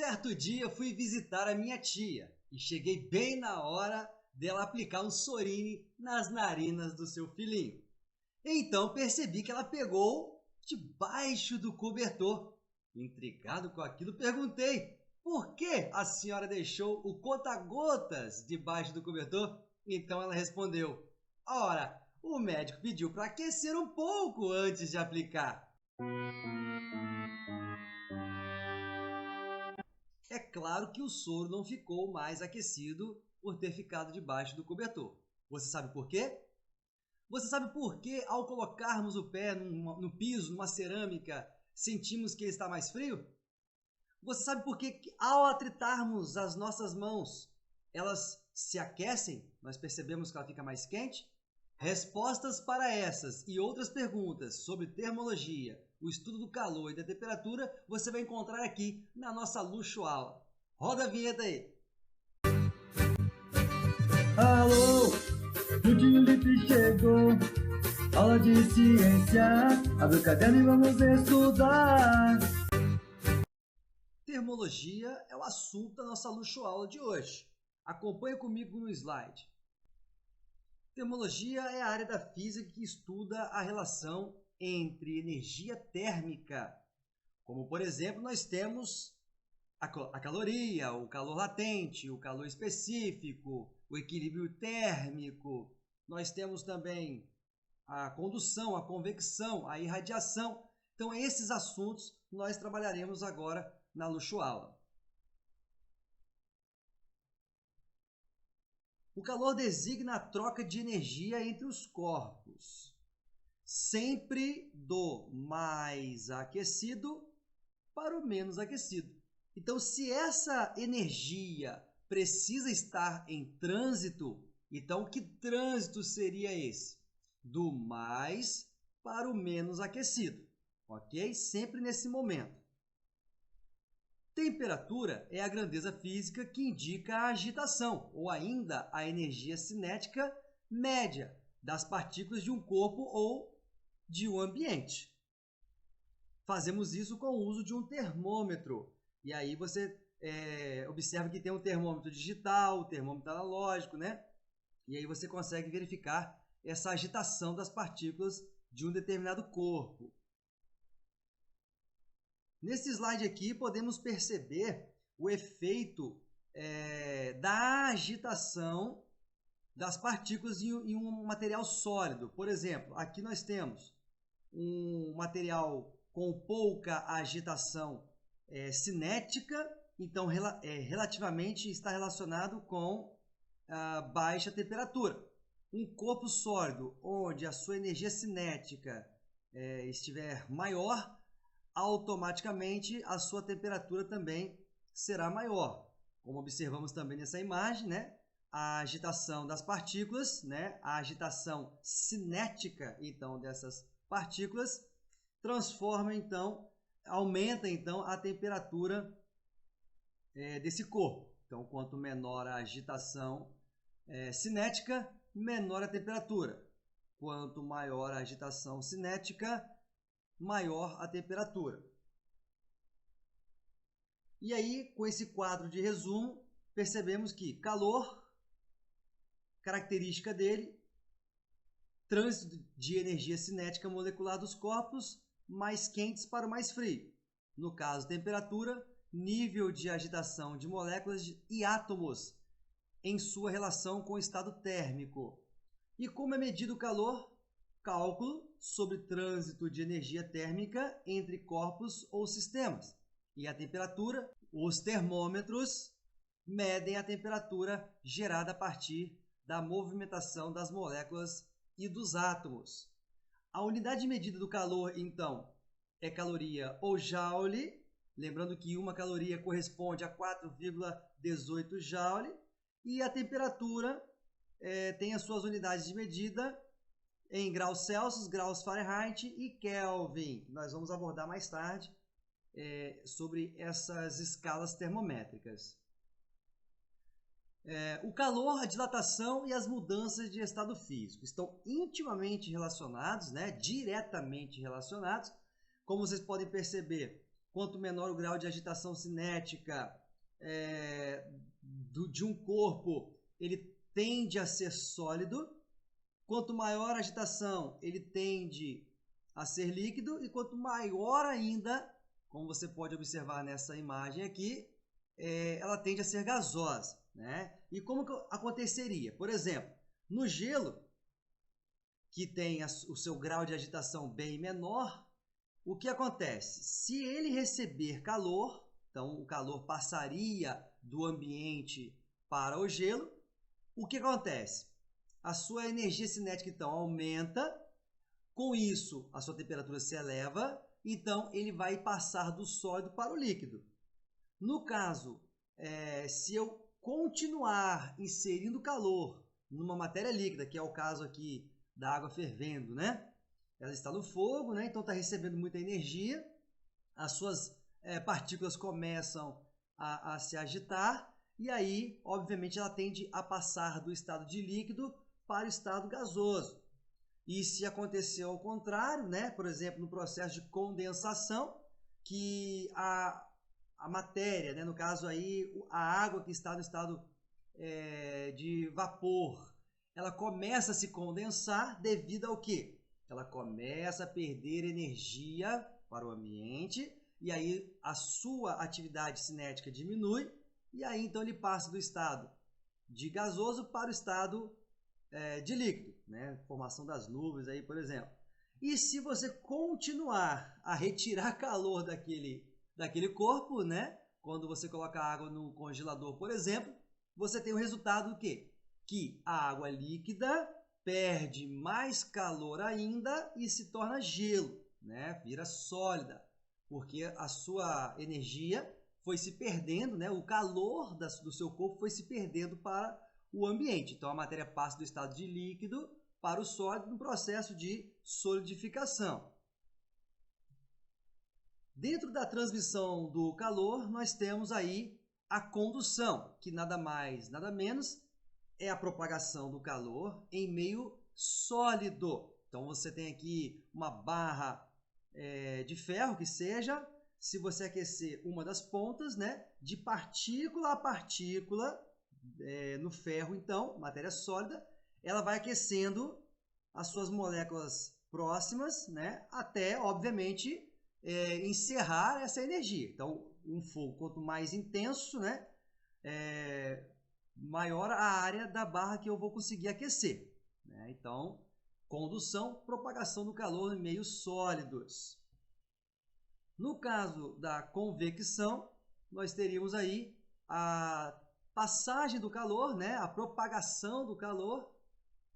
Certo dia fui visitar a minha tia e cheguei bem na hora dela aplicar um Sorine nas narinas do seu filhinho. Então percebi que ela pegou debaixo do cobertor. Intrigado com aquilo, perguntei: por que a senhora deixou o conta-gotas debaixo do cobertor? Então ela respondeu: ora, o médico pediu para aquecer um pouco antes de aplicar. É claro que o soro não ficou mais aquecido por ter ficado debaixo do cobertor. Você sabe por quê? Você sabe por que, ao colocarmos o pé no piso, numa cerâmica, sentimos que ele está mais frio? Você sabe por que, ao atritarmos as nossas mãos, elas se aquecem? Nós percebemos que ela fica mais quente? Respostas para essas e outras perguntas sobre termologia, o estudo do calor e da temperatura, você vai encontrar aqui na nossa Luxo Aula. Roda a vinheta aí! Alô, o Dilip chegou, aula de ciência, abre o caderno e vamos estudar. Termologia é o assunto da nossa Luxo Aula de hoje. Acompanhe comigo no slide. Termologia é a área da física que estuda a relação entre energia térmica, como por exemplo nós temos a caloria, o calor latente, o calor específico, o equilíbrio térmico. Nós temos também a condução, a convecção, a irradiação. Então esses assuntos nós trabalharemos agora na Luxo Aula. O calor designa a troca de energia entre os corpos, sempre do mais aquecido para o menos aquecido. Então, se essa energia precisa estar em trânsito, então que trânsito seria esse? Do mais para o menos aquecido, ok? Sempre nesse momento. Temperatura é a grandeza física que indica a agitação, ou ainda a energia cinética média das partículas de um corpo ou de um ambiente. Fazemos isso com o uso de um termômetro. E aí você observa que tem um termômetro digital, um termômetro analógico, né? E aí você consegue verificar essa agitação das partículas de um determinado corpo. Nesse slide aqui podemos perceber o efeito da agitação das partículas em um material sólido. Por exemplo, aqui nós temos um material com pouca agitação cinética, então relativamente está relacionado com baixa temperatura. Um corpo sólido onde a sua energia cinética estiver maior, automaticamente a sua temperatura também será maior. Como observamos também nessa imagem, né? A agitação das partículas, né? A agitação cinética então dessas partículas transforma então, aumenta então a temperatura desse corpo. Então, quanto menor a agitação cinética, menor a temperatura. Quanto maior a agitação cinética, maior a temperatura. E aí, com esse quadro de resumo, percebemos que calor, característica dele, trânsito de energia cinética molecular dos corpos, mais quentes para o mais frio. No caso, temperatura, nível de agitação de moléculas e átomos em sua relação com o estado térmico. E como é medido o calor? Cálculo sobre trânsito de energia térmica entre corpos ou sistemas. E a temperatura, os termômetros medem a temperatura gerada a partir da movimentação das moléculas e dos átomos. A unidade de medida do calor, então, é caloria ou joule, lembrando que uma caloria corresponde a 4,18 joule, e a temperatura tem as suas unidades de medida em graus Celsius, graus Fahrenheit e Kelvin. Nós vamos abordar mais tarde sobre essas escalas termométricas. O calor, a dilatação e as mudanças de estado físico estão intimamente relacionados, né, diretamente relacionados. Como vocês podem perceber, quanto menor o grau de agitação cinética de um corpo, ele tende a ser sólido. Quanto maior a agitação, ele tende a ser líquido. E quanto maior ainda, como você pode observar nessa imagem aqui, ela tende a ser gasosa, né? E como que aconteceria? Por exemplo, no gelo, que tem o seu grau de agitação bem menor, o que acontece? Se ele receber calor, então o calor passaria do ambiente para o gelo, o que acontece? A sua energia cinética então aumenta, com isso a sua temperatura se eleva, então ele vai passar do sólido para o líquido. No caso, se eu continuar inserindo calor numa matéria líquida, que é o caso aqui da água fervendo, né? Ela está no fogo, né? Então está recebendo muita energia, as suas partículas começam a se agitar, e aí, obviamente, ela tende a passar do estado de líquido para o estado gasoso. E se acontecer ao contrário, né? Por exemplo, no processo de condensação, que a matéria, né? No caso aí, a água que está no estado de vapor, ela começa a se condensar devido ao quê? Ela começa a perder energia para o ambiente, e aí a sua atividade cinética diminui, e aí então ele passa do estado de gasoso para o estado de líquido, né? Formação das nuvens aí, por exemplo. E se você continuar a retirar calor daquele corpo, né? Quando você coloca água no congelador, por exemplo, você tem o resultado do quê? Que a água líquida perde mais calor ainda e se torna gelo, né? Vira sólida, porque a sua energia foi se perdendo, né? O calor do seu corpo foi se perdendo para o ambiente. Então a matéria passa do estado de líquido para o sólido no processo de solidificação. Dentro da transmissão do calor, nós temos aí a condução, que nada mais, nada menos é a propagação do calor em meio sólido. Então você tem aqui uma barra de ferro que seja, se você aquecer uma das pontas, né, de partícula a partícula no ferro, então, matéria sólida, ela vai aquecendo as suas moléculas próximas, né, até, obviamente, encerrar essa energia. Então, um fogo, quanto mais intenso, né, maior a área da barra que eu vou conseguir aquecer, né? Então, condução, propagação do calor em meios sólidos. No caso da convecção, nós teríamos aí a passagem do calor, né? A propagação do calor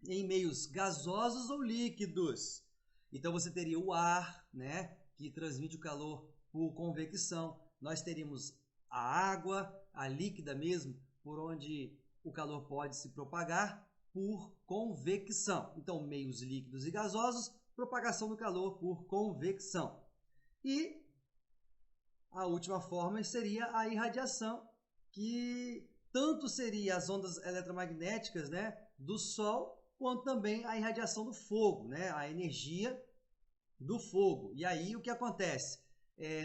em meios gasosos ou líquidos. Então você teria o ar, né, que transmite o calor por convecção. Nós teríamos a água, a líquida mesmo, por onde o calor pode se propagar por convecção. Então, meios líquidos e gasosos, propagação do calor por convecção. E a última forma seria a irradiação, que tanto seria as ondas eletromagnéticas, né, do Sol, quanto também a irradiação do fogo, né, a energia do fogo. E aí o que acontece?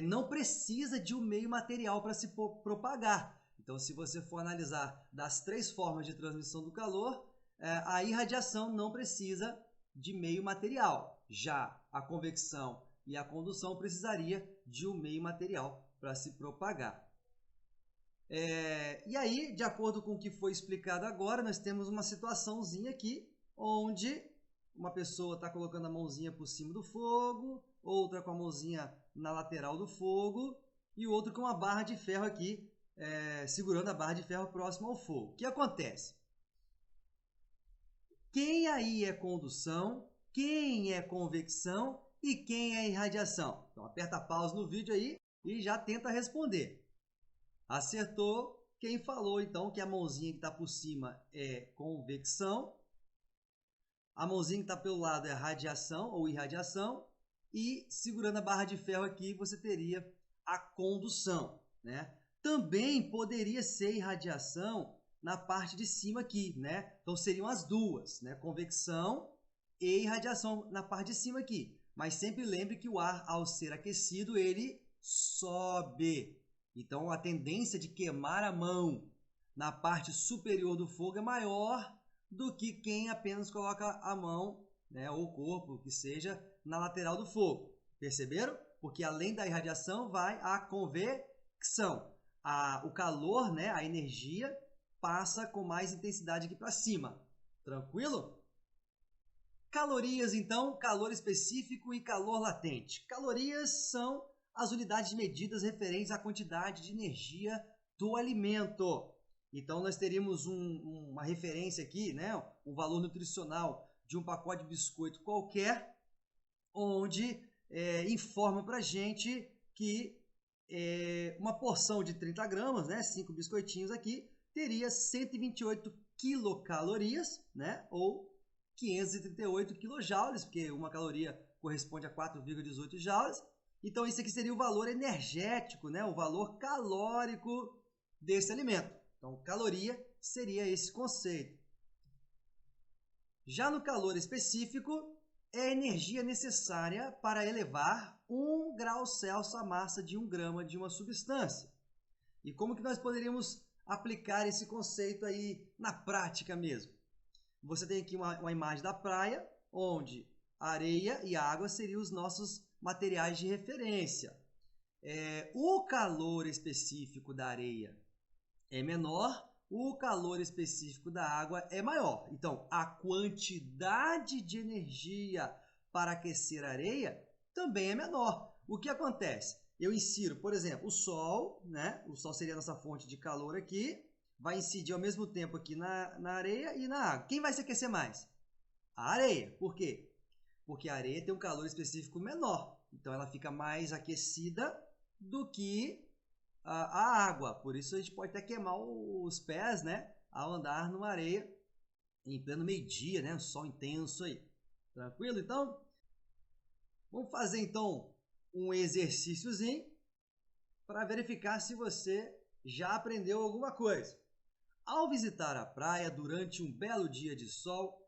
Não precisa de um meio material para se propagar. Então, se você for analisar das 3 formas de transmissão do calor, a irradiação não precisa de meio material. Já a convecção e a condução precisaria de um meio material para se propagar. E aí, de acordo com o que foi explicado agora, nós temos uma situaçãozinha aqui, onde uma pessoa está colocando a mãozinha por cima do fogo, outra com a mãozinha na lateral do fogo, e o outro com uma barra de ferro aqui, segurando a barra de ferro próxima ao fogo. O que acontece? Quem aí é condução, quem é convecção e quem é irradiação? Então aperta pause no vídeo aí e já tenta responder. Acertou quem falou então que a mãozinha que está por cima é convecção, a mãozinha que está pelo lado é radiação ou irradiação, e segurando a barra de ferro aqui você teria a condução, né? Também poderia ser irradiação na parte de cima aqui, né? Então seriam as duas, né? Convecção e irradiação na parte de cima aqui. Mas sempre lembre que o ar, ao ser aquecido, ele sobe. Então, a tendência de queimar a mão na parte superior do fogo é maior do que quem apenas coloca a mão, né, ou o corpo, que seja, na lateral do fogo. Perceberam? Porque além da irradiação, vai a convecção. O calor, né, a energia, passa com mais intensidade aqui para cima. Tranquilo? Calorias, então, calor específico e calor latente. Calorias são as unidades medidas referentes à quantidade de energia do alimento. Então, nós teríamos uma referência aqui, né, um valor nutricional de um pacote de biscoito qualquer, onde informa para a gente que uma porção de 30 gramas, né, 5 biscoitinhos aqui, teria 128 quilocalorias, né, ou 538 quilojoules, porque uma caloria corresponde a 4,18 joules. Então, isso aqui seria o valor energético, né, o valor calórico desse alimento. Então, caloria seria esse conceito. Já no calor específico, é a energia necessária para elevar 1 grau Celsius a massa de 1 grama de uma substância. E como que nós poderíamos aplicar esse conceito aí na prática mesmo? Você tem aqui uma imagem da praia, onde a areia e a água seriam os nossos materiais de referência. O calor específico da areia é menor, o calor específico da água é maior. Então, a quantidade de energia para aquecer a areia também é menor. O que acontece? Eu insiro, por exemplo, o Sol, né? O Sol seria a nossa fonte de calor aqui, vai incidir ao mesmo tempo aqui na areia e na água. Quem vai se aquecer mais? A areia. Por quê? Porque a areia tem um calor específico menor. Então, ela fica mais aquecida do que a água. Por isso, a gente pode até queimar os pés, né, ao andar numa areia em pleno meio-dia, né? Um sol intenso aí. Tranquilo? Então, vamos fazer então um exercíciozinho para verificar se você já aprendeu alguma coisa. Ao visitar a praia durante um belo dia de sol,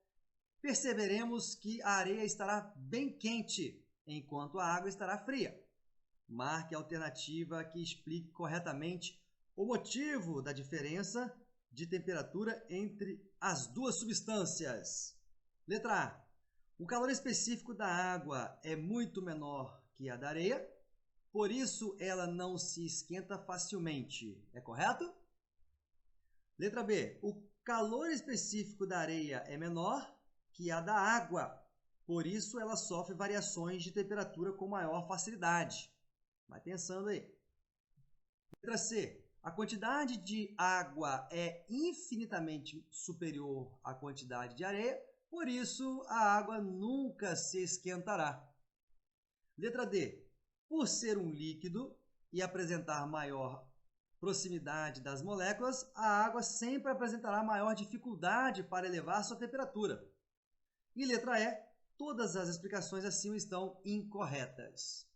perceberemos que a areia estará bem quente, enquanto a água estará fria. Marque a alternativa que explique corretamente o motivo da diferença de temperatura entre as duas substâncias. Letra A. O calor específico da água é muito menor que a da areia, por isso ela não se esquenta facilmente. É correto? Letra B. O calor específico da areia é menor que a da água, por isso ela sofre variações de temperatura com maior facilidade. Vai pensando aí. Letra C. A quantidade de água é infinitamente superior à quantidade de areia, por isso a água nunca se esquentará. Letra D. Por ser um líquido e apresentar maior proximidade das moléculas, a água sempre apresentará maior dificuldade para elevar sua temperatura. E letra E. Todas as explicações acima estão incorretas.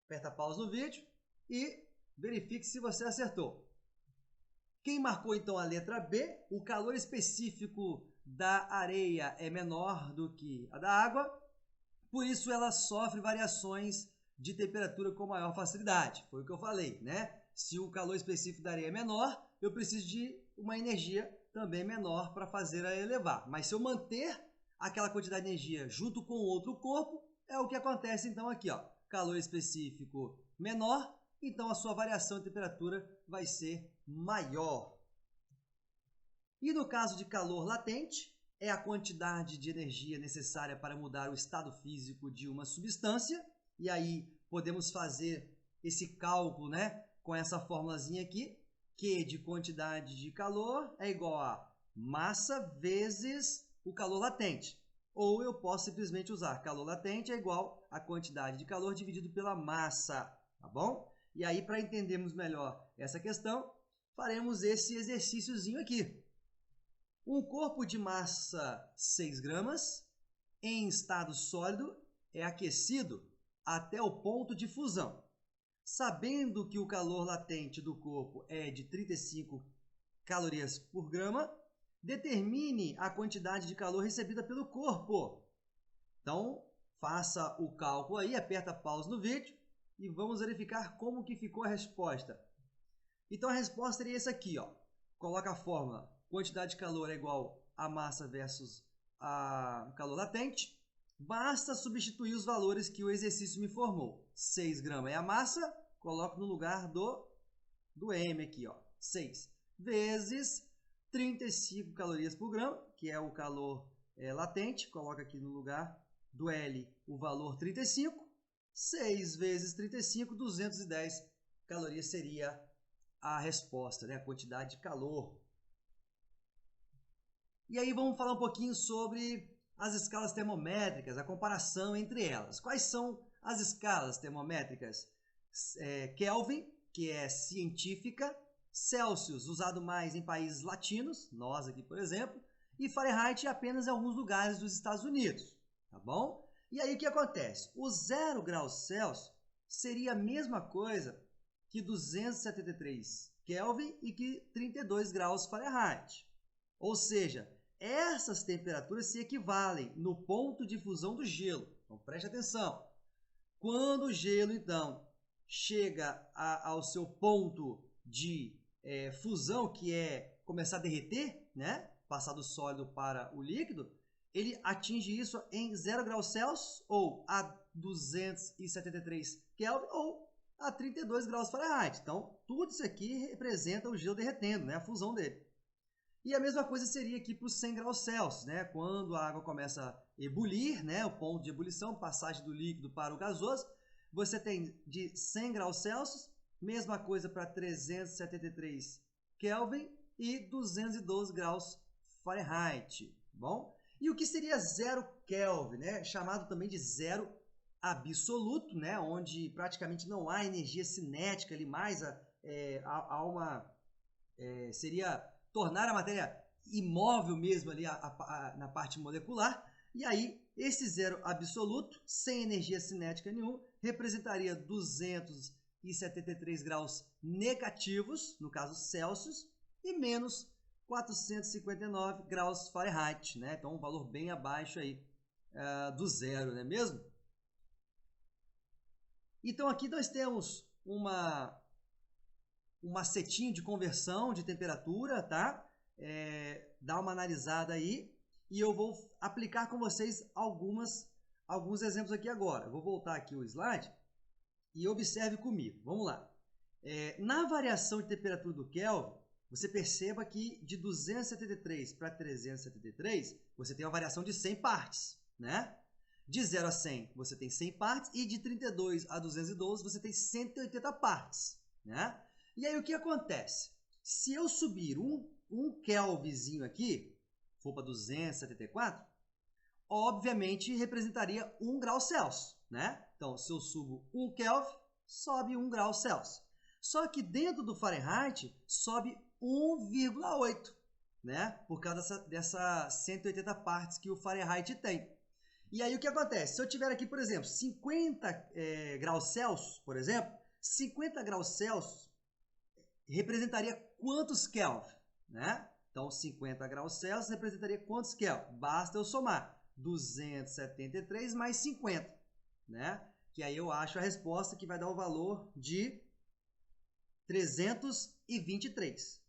Aperta pausa no vídeo e verifique se você acertou. Quem marcou então a letra B, o calor específico da areia é menor do que a da água, por isso ela sofre variações de temperatura com maior facilidade. Foi o que eu falei, né? Se o calor específico da areia é menor, eu preciso de uma energia também menor para fazer ela elevar. Mas se eu manter aquela quantidade de energia junto com outro corpo, é o que acontece então aqui, ó. Calor específico menor, então a sua variação de temperatura vai ser maior. E no caso de calor latente, é a quantidade de energia necessária para mudar o estado físico de uma substância, e aí podemos fazer esse cálculo, né, com essa formulazinha aqui, Q de quantidade de calor é igual a massa vezes o calor latente. Ou eu posso simplesmente usar calor latente é igual a quantidade de calor dividido pela massa, tá bom? E aí, para entendermos melhor essa questão, faremos esse exercíciozinho aqui. Um corpo de massa 6 gramas, em estado sólido, é aquecido até o ponto de fusão. Sabendo que o calor latente do corpo é de 35 calorias por grama, determine a quantidade de calor recebida pelo corpo. Então, faça o cálculo aí, aperta pause no vídeo e vamos verificar como que ficou a resposta. Então a resposta seria essa aqui, ó. Coloca a fórmula, quantidade de calor é igual a massa versus a calor latente. Basta substituir os valores que o exercício me informou. 6 gramas é a massa, coloco no lugar do M aqui, ó. 6 vezes 35 calorias por grama, que é o calor latente, coloca aqui no lugar do L o valor 35. 6 vezes 35, 210 calorias seria a resposta, né? A quantidade de calor. E aí vamos falar um pouquinho sobre as escalas termométricas, a comparação entre elas. Quais são as escalas termométricas? Kelvin, que é científica, Celsius, usado mais em países latinos, nós aqui, por exemplo, e Fahrenheit apenas em alguns lugares dos Estados Unidos, tá bom? E aí o que acontece? O 0 graus Celsius seria a mesma coisa que 273 Kelvin e que 32 graus Fahrenheit. Ou seja, essas temperaturas se equivalem no ponto de fusão do gelo. Então preste atenção. Quando o gelo, então, chega ao seu ponto de fusão, que é começar a derreter, né? Passar do sólido para o líquido, ele atinge isso em 0 graus Celsius ou a 273 Kelvin ou a 32 graus Fahrenheit. Então, tudo isso aqui representa o gelo derretendo, né? A fusão dele. E a mesma coisa seria aqui para os 100 graus Celsius, né? Quando a água começa a ebulir, né? O ponto de ebulição, passagem do líquido para o gasoso, você tem de 100 graus Celsius, mesma coisa para 373 Kelvin e 212 graus Fahrenheit, bom? E o que seria 0 Kelvin, né? Chamado também de zero absoluto, né? Onde praticamente não há energia cinética ali mais, seria tornar a matéria imóvel mesmo ali na parte molecular. E aí, esse zero absoluto, sem energia cinética nenhuma, representaria 273 graus negativos, no caso Celsius, e menos 459 graus Fahrenheit, né? Então, um valor bem abaixo aí do zero, não é mesmo? Então, aqui nós temos um macetinho de conversão de temperatura, tá? Dá uma analisada aí e eu vou aplicar com vocês alguns exemplos aqui agora. Eu vou voltar aqui o slide e observe comigo. Vamos lá. Na variação de temperatura do Kelvin, você perceba que de 273 para 373, você tem uma variação de 100 partes, né? De 0 a 100, você tem 100 partes e de 32 a 212, você tem 180 partes, né? E aí o que acontece? Se eu subir um Kelvinzinho aqui, for para 274, obviamente representaria 1 grau Celsius, né? Então, se eu subo 1 Kelvin, sobe 1 grau Celsius. Só que dentro do Fahrenheit, sobe 1,8, né? Por causa dessa 180 partes que o Fahrenheit tem. E aí o que acontece? Se eu tiver aqui, por exemplo, 50 graus Celsius, por exemplo, 50 graus Celsius representaria quantos Kelvin, né? Então, 50 graus Celsius representaria quantos Kelvin? Basta eu somar 273 mais 50, né? Que aí eu acho a resposta que vai dar o valor de 323.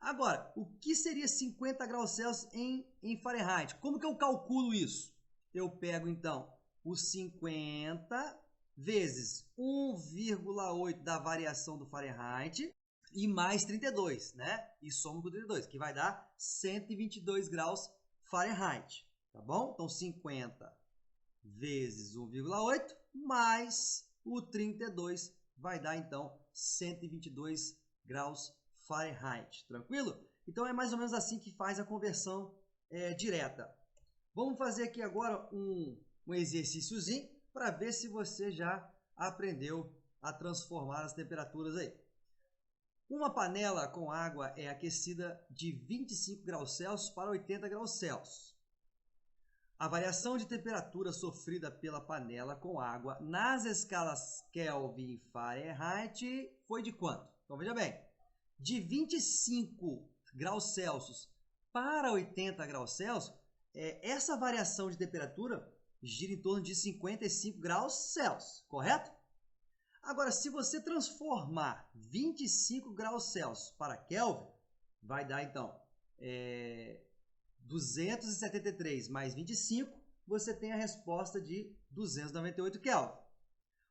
Agora, o que seria 50 graus Celsius em Fahrenheit? Como que eu calculo isso? Eu pego, então, os 50 vezes 1,8 da variação do Fahrenheit e mais 32, né? E somo com 32, que vai dar 122 graus Fahrenheit, tá bom? Então, 50 vezes 1,8 mais o 32 vai dar, então, 122 graus Fahrenheit, tranquilo? Então, é mais ou menos assim que faz a conversão direta. Vamos fazer aqui agora um exercíciozinho para ver se você já aprendeu a transformar as temperaturas aí. Uma panela com água é aquecida de 25 graus Celsius para 80 graus Celsius. A variação de temperatura sofrida pela panela com água nas escalas Kelvin e Fahrenheit foi de quanto? Então veja bem, de 25 graus Celsius para 80 graus Celsius, essa variação de temperatura gira em torno de 55 graus Celsius, correto? Agora, se você transformar 25 graus Celsius para Kelvin, vai dar então 273 mais 25, você tem a resposta de 298 Kelvin.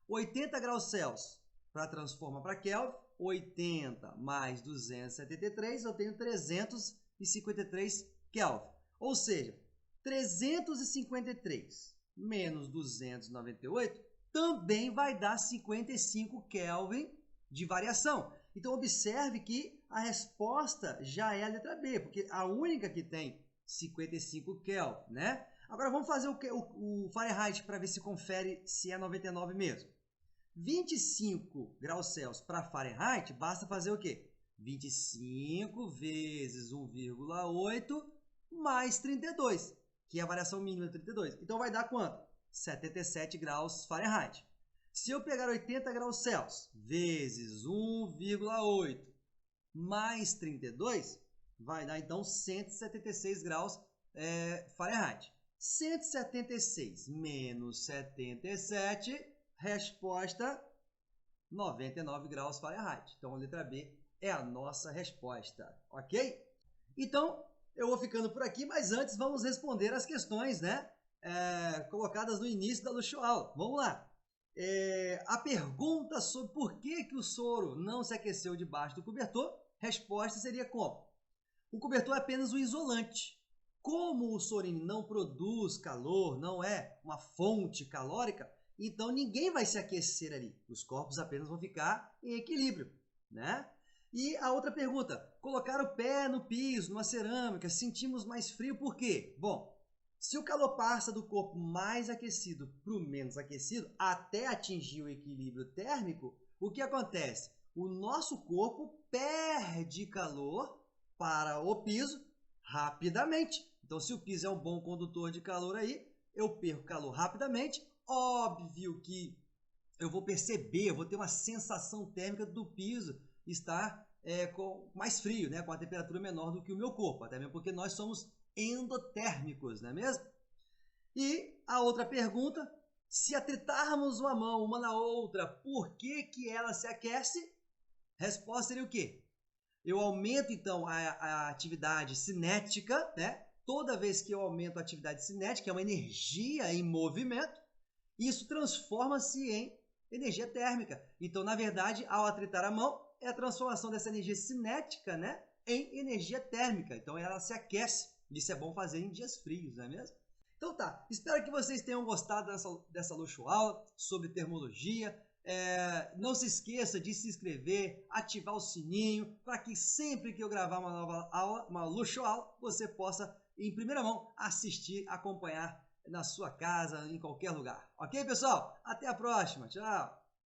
80 graus Celsius para transformar para Kelvin, 80 mais 273, eu tenho 353 Kelvin. Ou seja, 353 menos 298 também vai dar 55 Kelvin de variação. Então, observe que a resposta já é a letra B, porque a única que tem 55 Kelvin, né? Agora, vamos fazer o Fahrenheit para ver se confere se é 99 mesmo. 25 graus Celsius para Fahrenheit, basta fazer o quê? 25 vezes 1,8 mais 32, que é a variação mínima de 32. Então, vai dar quanto? 77 graus Fahrenheit. Se eu pegar 80 graus Celsius vezes 1,8 mais 32, vai dar então 176 graus Fahrenheit. 176 menos 77, resposta 99 graus Fahrenheit. Então a letra B é a nossa resposta, ok? Então eu vou ficando por aqui, mas antes vamos responder as questões, né? Colocadas no início da Luxoaula. Vamos lá. A pergunta sobre por que o soro não se aqueceu debaixo do cobertor, resposta seria como? O cobertor é apenas um isolante. Como o sorinho não produz calor, não é uma fonte calórica, então ninguém vai se aquecer ali. Os corpos apenas vão ficar em equilíbrio, né? E a outra pergunta, colocar o pé no piso, numa cerâmica, sentimos mais frio por quê? Bom, se o calor passa do corpo mais aquecido para o menos aquecido, até atingir o equilíbrio térmico, o que acontece? O nosso corpo perde calor para o piso rapidamente. Então, se o piso é um bom condutor de calor aí, eu perco calor rapidamente. Óbvio que eu vou perceber, eu vou ter uma sensação térmica do piso estar mais frio, né? Com a temperatura menor do que o meu corpo, até mesmo porque nós somos endotérmicos, não é mesmo? E a outra pergunta, se atritarmos uma mão uma na outra, por que ela se aquece? Resposta seria o quê? Eu aumento então a atividade cinética, né? Toda vez que eu aumento a atividade cinética, é uma energia em movimento, isso transforma-se em energia térmica. Então, na verdade, ao atritar a mão, é a transformação dessa energia cinética, né, em energia térmica. Então, ela se aquece. Isso é bom fazer em dias frios, não é mesmo? Então tá, espero que vocês tenham gostado dessa Luxoaula sobre termologia. Não se esqueça de se inscrever, ativar o sininho, para que sempre que eu gravar uma nova aula, uma Luxoaula, você possa, em primeira mão, assistir, acompanhar na sua casa, em qualquer lugar. Ok, pessoal? Até a próxima. Tchau!